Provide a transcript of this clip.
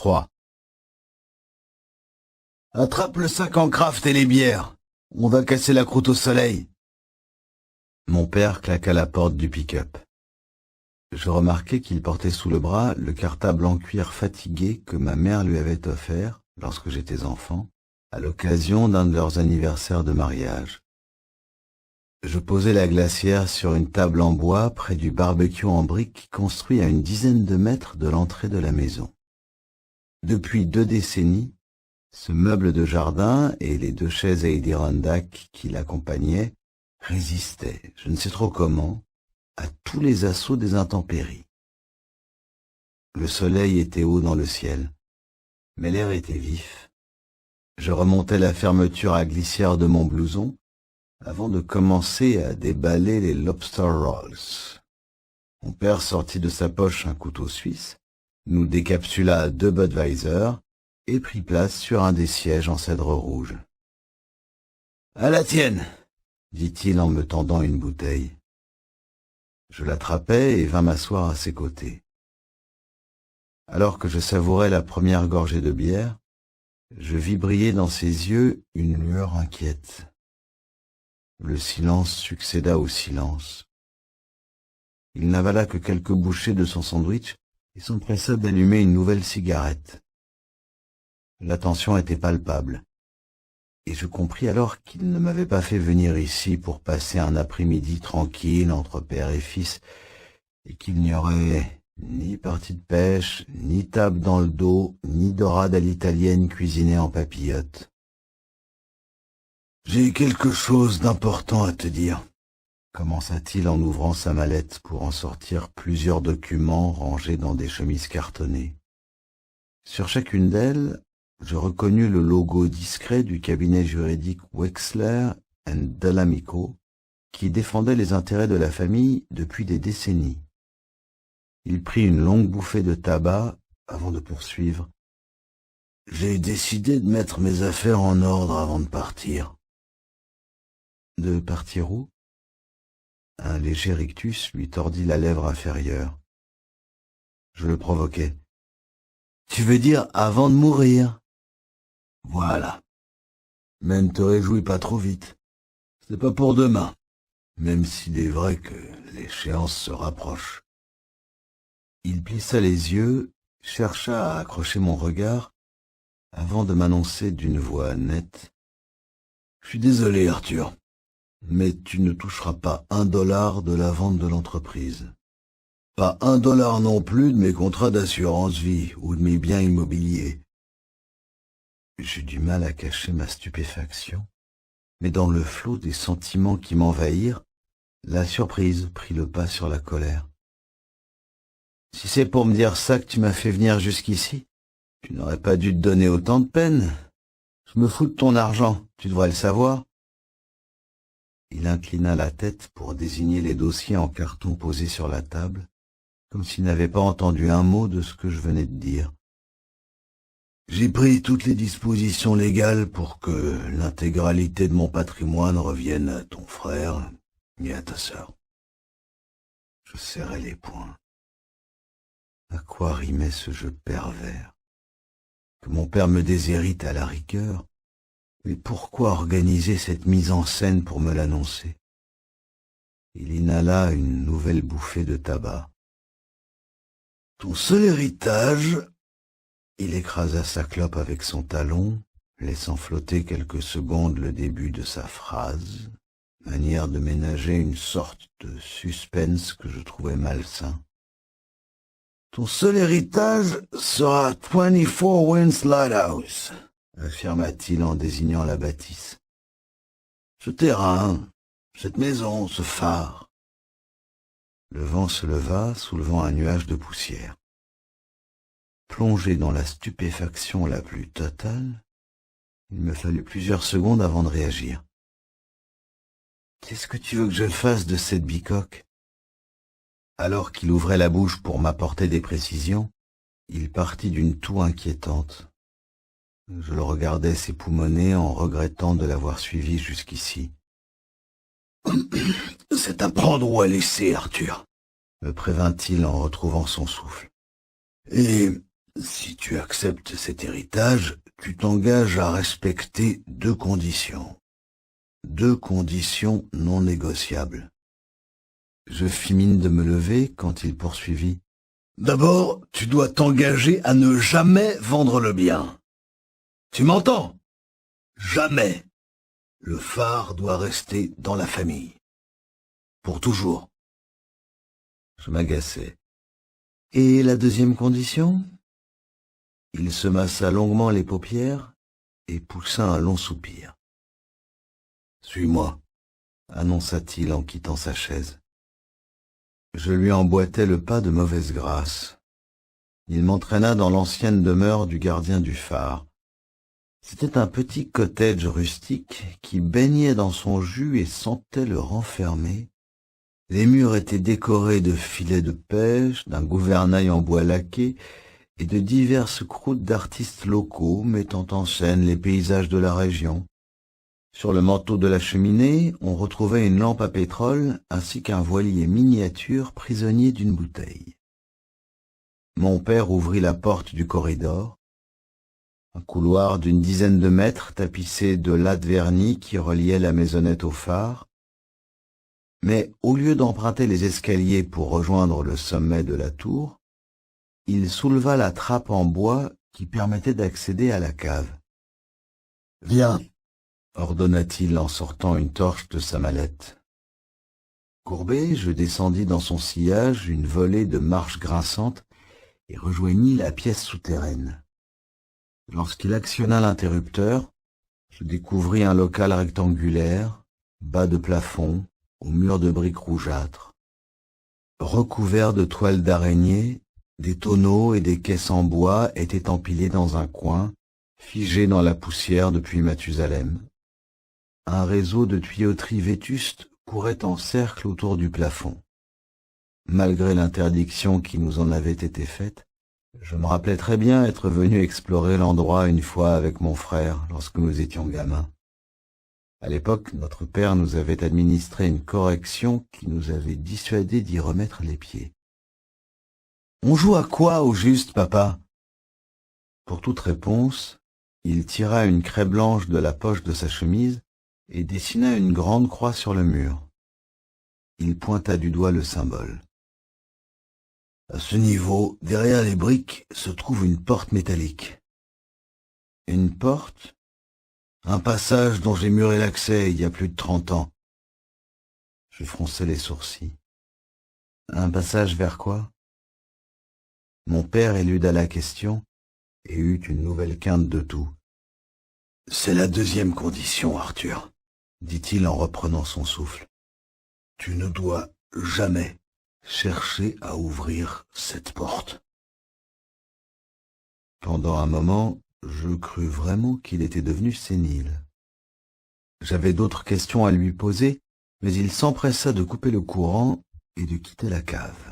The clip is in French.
3. Attrape le sac en craft et les bières. On va casser la croûte au soleil. Mon père claqua la porte du pick-up. Je remarquai qu'il portait sous le bras le cartable en cuir fatigué que ma mère lui avait offert, lorsque j'étais enfant, à l'occasion d'un de leurs anniversaires de mariage. Je posai la glacière sur une table en bois près du barbecue en briques construit à une dizaine de mètres de l'entrée de la maison. Depuis 2 décennies, ce meuble de jardin et les 2 chaises Adirondack qui l'accompagnaient résistaient, je ne sais trop comment, à tous les assauts des intempéries. Le soleil était haut dans le ciel, mais l'air était vif. Je remontai la fermeture à glissière de mon blouson avant de commencer à déballer les lobster rolls. Mon père sortit de sa poche un couteau suisse, nous décapsula 2 Budweiser et prit place sur un des sièges en cèdre rouge. « À la tienne !» dit-il en me tendant une bouteille. Je l'attrapai et vins m'asseoir à ses côtés. Alors que je savourais la première gorgée de bière, je vis briller dans ses yeux une lueur inquiète. Le silence succéda au silence. Il n'avala que quelques bouchées de son sandwich et s'empressa d'allumer une nouvelle cigarette. La tension était palpable, et je compris alors qu'il ne m'avait pas fait venir ici pour passer un après-midi tranquille entre père et fils, et qu'il n'y aurait ni partie de pêche, ni table dans le dos, ni dorade à l'italienne cuisinée en papillote. « J'ai quelque chose d'important à te dire », commença-t-il en ouvrant sa mallette pour en sortir plusieurs documents rangés dans des chemises cartonnées. Sur chacune d'elles, je reconnus le logo discret du cabinet juridique Wexler & Dell'Amico, qui défendait les intérêts de la famille depuis des décennies. Il prit une longue bouffée de tabac avant de poursuivre. « J'ai décidé de mettre mes affaires en ordre avant de partir. » De partir où? Un léger rictus lui tordit la lèvre inférieure. Je le provoquai. « Tu veux dire avant de mourir ?» Voilà. Mais ne te réjouis pas trop vite. C'est pas pour demain, même s'il est vrai que l'échéance se rapproche. Il plissa les yeux, chercha à accrocher mon regard, avant de m'annoncer d'une voix nette. « Je suis désolé, Arthur, mais tu ne toucheras pas $1 de la vente de l'entreprise. Pas $1 non plus de mes contrats d'assurance vie ou de mes biens immobiliers. » J'eus du mal à cacher ma stupéfaction, mais dans le flot des sentiments qui m'envahirent, la surprise prit le pas sur la colère. « Si c'est pour me dire ça que tu m'as fait venir jusqu'ici, tu n'aurais pas dû te donner autant de peine. Je me fous de ton argent, tu devrais le savoir. » Il inclina la tête pour désigner les dossiers en carton posés sur la table, comme s'il n'avait pas entendu un mot de ce que je venais de dire. J'ai pris toutes les dispositions légales pour que l'intégralité de mon patrimoine revienne à ton frère et à ta sœur. Je serrai les poings. À quoi rimait ce jeu pervers? Que mon père me déshérite à la rigueur, mais pourquoi organiser cette mise en scène pour me l'annoncer? Il inhala une nouvelle bouffée de tabac. Ton seul héritage... Il écrasa sa clope avec son talon, laissant flotter quelques secondes le début de sa phrase, manière de ménager une sorte de suspense que je trouvais malsain. « Ton seul héritage sera 24 Winds Lighthouse », affirma-t-il en désignant la bâtisse. « Ce terrain, cette maison, ce phare. » Le vent se leva, soulevant un nuage de poussière. Plongé dans la stupéfaction la plus totale, il me fallut plusieurs secondes avant de réagir. « Qu'est-ce que tu veux que je fasse de cette bicoque ?» Alors qu'il ouvrait la bouche pour m'apporter des précisions, il partit d'une toux inquiétante. Je le regardais s'époumoner en regrettant de l'avoir suivi jusqu'ici. « C'est à prendre ou à laisser, Arthur », me prévint-il en retrouvant son souffle. « Et Si tu acceptes cet héritage, tu t'engages à respecter 2 conditions. 2 conditions non négociables. Je fis mine de me lever quand il poursuivit. D'abord, tu dois t'engager à ne jamais vendre le bien. Tu m'entends? Jamais. Le phare doit rester dans la famille. Pour toujours. Je m'agaçais. Et la 2e condition? Il se massa longuement les paupières et poussa un long soupir. Suis-moi, annonça-t-il en quittant sa chaise. Je lui emboîtai le pas de mauvaise grâce. Il m'entraîna dans l'ancienne demeure du gardien du phare. C'était un petit cottage rustique qui baignait dans son jus et sentait le renfermer. Les murs étaient décorés de filets de pêche, d'un gouvernail en bois laqué et de diverses croûtes d'artistes locaux mettant en scène les paysages de la région. Sur le manteau de la cheminée, on retrouvait une lampe à pétrole ainsi qu'un voilier miniature prisonnier d'une bouteille. Mon père ouvrit la porte du corridor, un couloir d'une dizaine de mètres tapissé de lattes vernies qui reliait la maisonnette au phare. Mais au lieu d'emprunter les escaliers pour rejoindre le sommet de la tour, il souleva la trappe en bois qui permettait d'accéder à la cave. « Viens !» ordonna-t-il en sortant une torche de sa mallette. Courbé, je descendis dans son sillage une volée de marches grinçantes et rejoignis la pièce souterraine. Lorsqu'il actionna l'interrupteur, je découvris un local rectangulaire, bas de plafond, aux murs de briques rougeâtres. Recouvert de toiles d'araignée, des tonneaux et des caisses en bois étaient empilés dans un coin, figés dans la poussière depuis Mathusalem. Un réseau de tuyauteries vétustes courait en cercle autour du plafond. Malgré l'interdiction qui nous en avait été faite, je me rappelais très bien être venu explorer l'endroit une fois avec mon frère lorsque nous étions gamins. À l'époque, notre père nous avait administré une correction qui nous avait dissuadés d'y remettre les pieds. « On joue à quoi au juste, papa ?» Pour toute réponse, il tira une craie blanche de la poche de sa chemise et dessina une grande croix sur le mur. Il pointa du doigt le symbole. À ce niveau, derrière les briques, se trouve une porte métallique. Une porte? Un passage dont j'ai muré l'accès il y a plus de 30 ans. Je fronçai les sourcils. Un passage vers quoi? Mon père éluda la question et eut une nouvelle quinte de toux. C'est la 2e condition, Arthur, dit-il en reprenant son souffle. Tu ne dois jamais chercher à ouvrir cette porte. Pendant un moment, je crus vraiment qu'il était devenu sénile. J'avais d'autres questions à lui poser, mais il s'empressa de couper le courant et de quitter la cave.